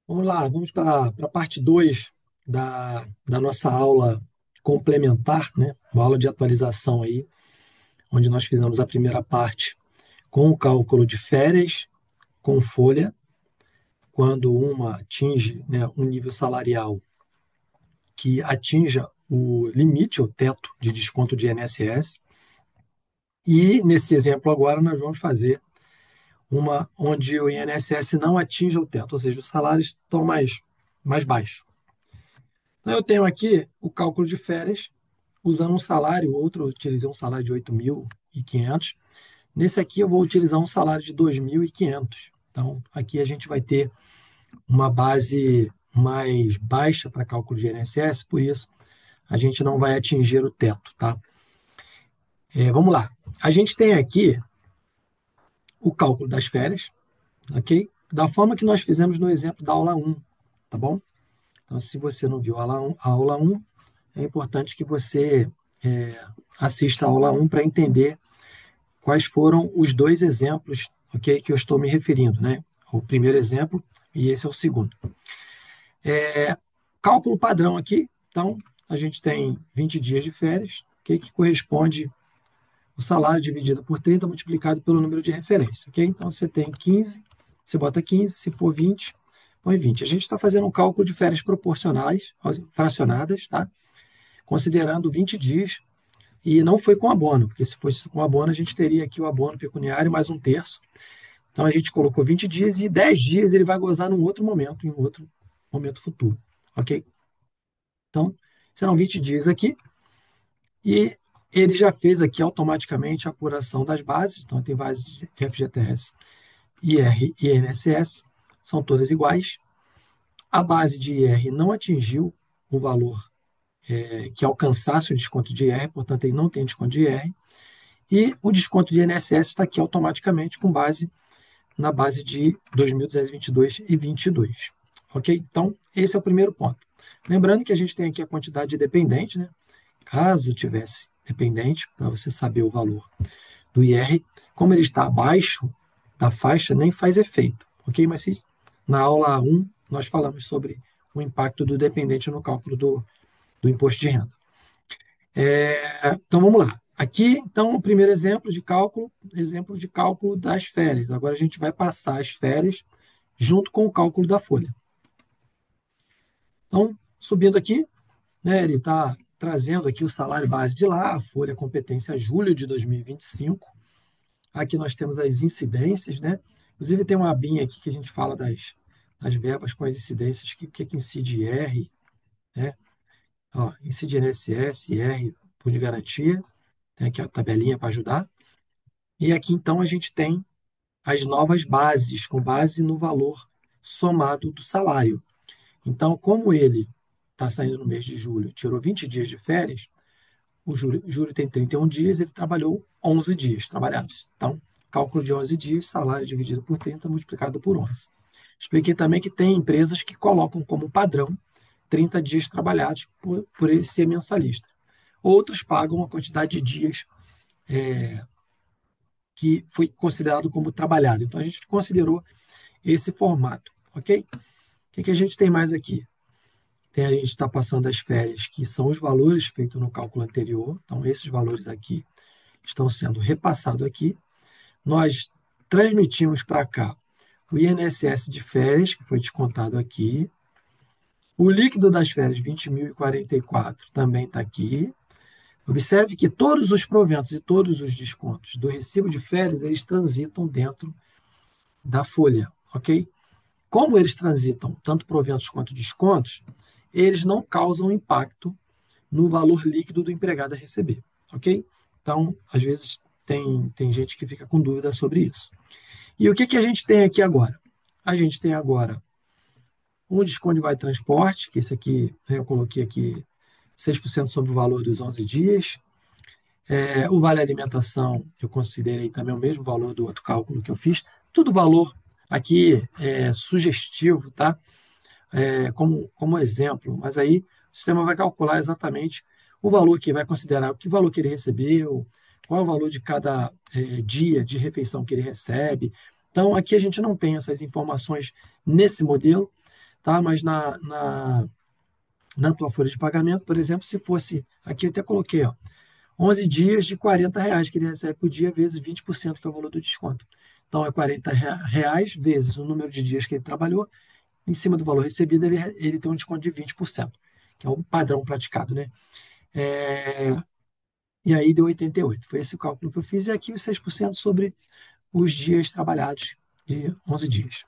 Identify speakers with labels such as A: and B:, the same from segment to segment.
A: Vamos lá, vamos para a parte 2 da nossa aula complementar, né? Uma aula de atualização aí, onde nós fizemos a primeira parte com o cálculo de férias com folha, quando uma atinge, né, um nível salarial que atinja o limite, o teto de desconto de INSS. E nesse exemplo agora nós vamos fazer uma onde o INSS não atinja o teto, ou seja, os salários estão mais baixos. Então, eu tenho aqui o cálculo de férias usando um salário, outro eu utilizei um salário de 8.500. Nesse aqui eu vou utilizar um salário de 2.500. Então, aqui a gente vai ter uma base mais baixa para cálculo de INSS, por isso a gente não vai atingir o teto, tá? Vamos lá. A gente tem aqui o cálculo das férias, ok? Da forma que nós fizemos no exemplo da aula 1, tá bom? Então, se você não viu a aula 1, é importante que você é, assista a aula 1 para entender quais foram os dois exemplos, ok, que eu estou me referindo, né? O primeiro exemplo e esse é o segundo. Cálculo padrão aqui, então, a gente tem 20 dias de férias, okay, que corresponde o salário dividido por 30 multiplicado pelo número de referência, ok? Então, você tem 15, você bota 15, se for 20, põe 20. A gente está fazendo um cálculo de férias proporcionais, fracionadas, tá? Considerando 20 dias. E não foi com abono, porque se fosse com abono, a gente teria aqui o abono pecuniário mais um terço. Então a gente colocou 20 dias e 10 dias ele vai gozar num outro momento, em um outro momento futuro. Ok? Então, serão 20 dias aqui e ele já fez aqui automaticamente a apuração das bases. Então, tem bases de FGTS, IR e INSS, são todas iguais. A base de IR não atingiu o valor que alcançasse o desconto de IR, portanto, ele não tem desconto de IR. E o desconto de INSS está aqui automaticamente com base na base de 2.222 e 22. Ok? Então, esse é o primeiro ponto. Lembrando que a gente tem aqui a quantidade de dependente, né? Caso tivesse dependente, para você saber o valor do IR, como ele está abaixo da faixa, nem faz efeito. Ok? Mas se na aula 1 nós falamos sobre o impacto do dependente no cálculo do imposto de renda. Então vamos lá. Aqui, então, o primeiro exemplo de cálculo das férias. Agora a gente vai passar as férias junto com o cálculo da folha. Então, subindo aqui, né, ele está trazendo aqui o salário base de lá, a folha competência julho de 2025. Aqui nós temos as incidências, né? Inclusive tem uma abinha aqui que a gente fala das verbas com as incidências, que incide IR, né? Ó, incide INSS, IR, por de garantia, tem aqui a tabelinha para ajudar. E aqui, então, a gente tem as novas bases, com base no valor somado do salário. Então, como ele está saindo no mês de julho, tirou 20 dias de férias, o julho tem 31 dias, ele trabalhou 11 dias trabalhados. Então, cálculo de 11 dias, salário dividido por 30, multiplicado por 11. Expliquei também que tem empresas que colocam como padrão 30 dias trabalhados por ele ser mensalista. Outras pagam a quantidade de dias que foi considerado como trabalhado. Então, a gente considerou esse formato, ok? O que a gente tem mais aqui? A gente está passando as férias, que são os valores feitos no cálculo anterior. Então, esses valores aqui estão sendo repassados aqui. Nós transmitimos para cá o INSS de férias, que foi descontado aqui. O líquido das férias, 20.044, também está aqui. Observe que todos os proventos e todos os descontos do recibo de férias, eles transitam dentro da folha, ok? Como eles transitam tanto proventos quanto descontos, eles não causam impacto no valor líquido do empregado a receber, ok? Então, às vezes, tem gente que fica com dúvida sobre isso. E o que a gente tem aqui agora? A gente tem agora um desconto de vale transporte, que esse aqui, né, eu coloquei aqui 6% sobre o valor dos 11 dias. O vale alimentação, eu considerei também o mesmo valor do outro cálculo que eu fiz. Tudo valor aqui sugestivo, tá? Como exemplo, mas aí o sistema vai calcular exatamente o valor que vai considerar, que valor que ele recebeu, qual é o valor de cada dia de refeição que ele recebe. Então, aqui a gente não tem essas informações nesse modelo, tá? Mas na tua folha de pagamento, por exemplo, se fosse, aqui eu até coloquei, ó, 11 dias de R$ 40 que ele recebe por dia, vezes 20%, que é o valor do desconto. Então, é R$ 40 vezes o número de dias que ele trabalhou, em cima do valor recebido, ele tem um desconto de 20%, que é o padrão praticado, né? É, e aí deu 88. Foi esse o cálculo que eu fiz. E aqui os 6% sobre os dias trabalhados de 11 dias.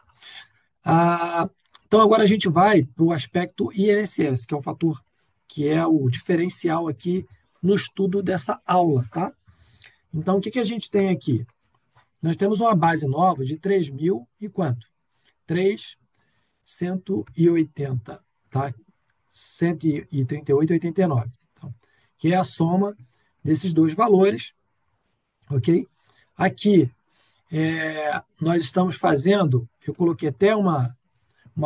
A: Então, agora a gente vai para o aspecto INSS, que é o fator que é o diferencial aqui no estudo dessa aula, tá? Então, o que a gente tem aqui? Nós temos uma base nova de 3 mil e quanto? 3.180, tá? 138,89. Então, que é a soma desses dois valores, ok? Aqui, nós estamos fazendo, eu coloquei até uma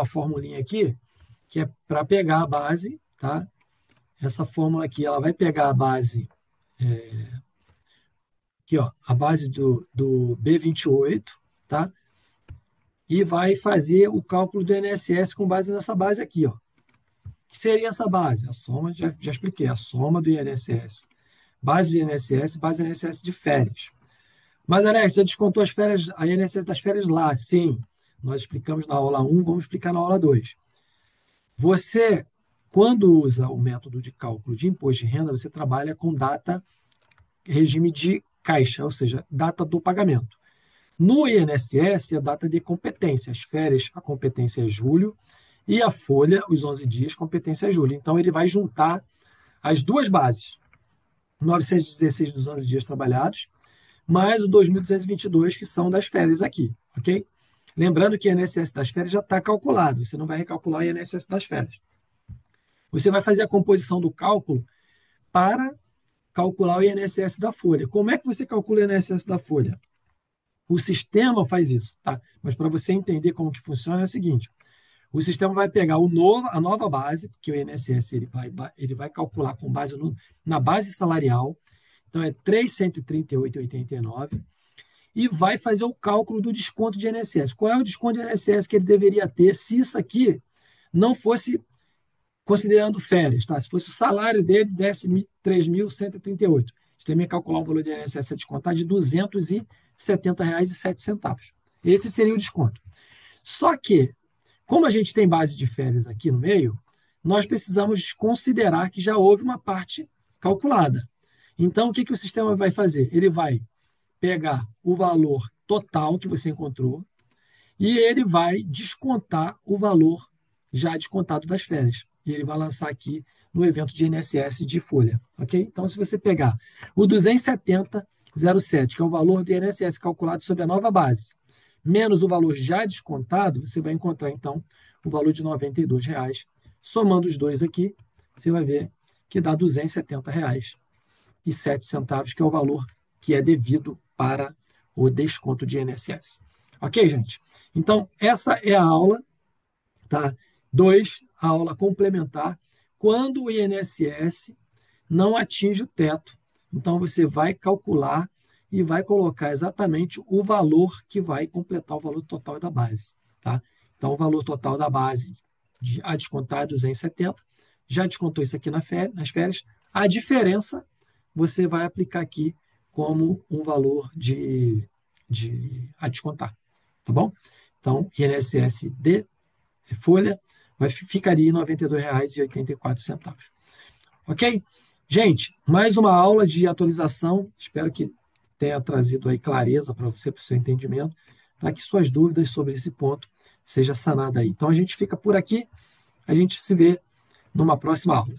A: formulinha aqui, que é para pegar a base, tá? Essa fórmula aqui, ela vai pegar a base, aqui, ó, a base do B28, tá? E vai fazer o cálculo do INSS com base nessa base aqui, ó. Que seria essa base? A soma, já expliquei, a soma do INSS. Base do INSS, base do INSS de férias. Mas, Alex, você descontou as férias, a INSS das férias lá? Sim. Nós explicamos na aula 1, vamos explicar na aula 2. Você, quando usa o método de cálculo de imposto de renda, você trabalha com data, regime de caixa, ou seja, data do pagamento. No INSS, a data de competência. As férias, a competência é julho, e a folha, os 11 dias, competência é julho. Então, ele vai juntar as duas bases, 916 dos 11 dias trabalhados, mais o 2.222, que são das férias aqui, ok? Lembrando que o INSS das férias já está calculado, você não vai recalcular o INSS das férias. Você vai fazer a composição do cálculo para calcular o INSS da folha. Como é que você calcula o INSS da folha? O sistema faz isso, tá? Mas para você entender como que funciona é o seguinte: o sistema vai pegar a nova base, porque o INSS ele vai calcular com base na base salarial, então é 338,89, e vai fazer o cálculo do desconto de INSS. Qual é o desconto de INSS que ele deveria ter se isso aqui não fosse considerando férias, tá? Se fosse o salário dele, desse 3.138. Você tem que calcular o valor do INSS a descontar de R$ 270,07. Esse seria o desconto. Só que, como a gente tem base de férias aqui no meio, nós precisamos considerar que já houve uma parte calculada. Então, o que o sistema vai fazer? Ele vai pegar o valor total que você encontrou e ele vai descontar o valor já descontado das férias. E ele vai lançar aqui no evento de INSS de folha, ok? Então, se você pegar o 270,07, que é o valor do INSS calculado sobre a nova base, menos o valor já descontado, você vai encontrar, então, o valor de R$ 92,00. Somando os dois aqui, você vai ver que dá R$ 270,07, que é o valor que é devido para o desconto de INSS. Ok, gente? Então, essa é a aula, tá? 2, a aula complementar, quando o INSS não atinge o teto. Então, você vai calcular e vai colocar exatamente o valor que vai completar o valor total da base, tá? Então, o valor total da base a descontar é 270, já descontou isso aqui nas férias, a diferença você vai aplicar aqui como um valor a descontar, tá bom? Então, INSS de folha ficaria em R$ 92,84. Ok? Gente, mais uma aula de atualização. Espero que tenha trazido aí clareza para você, para o seu entendimento, para que suas dúvidas sobre esse ponto sejam sanadas aí. Então, a gente fica por aqui. A gente se vê numa próxima aula.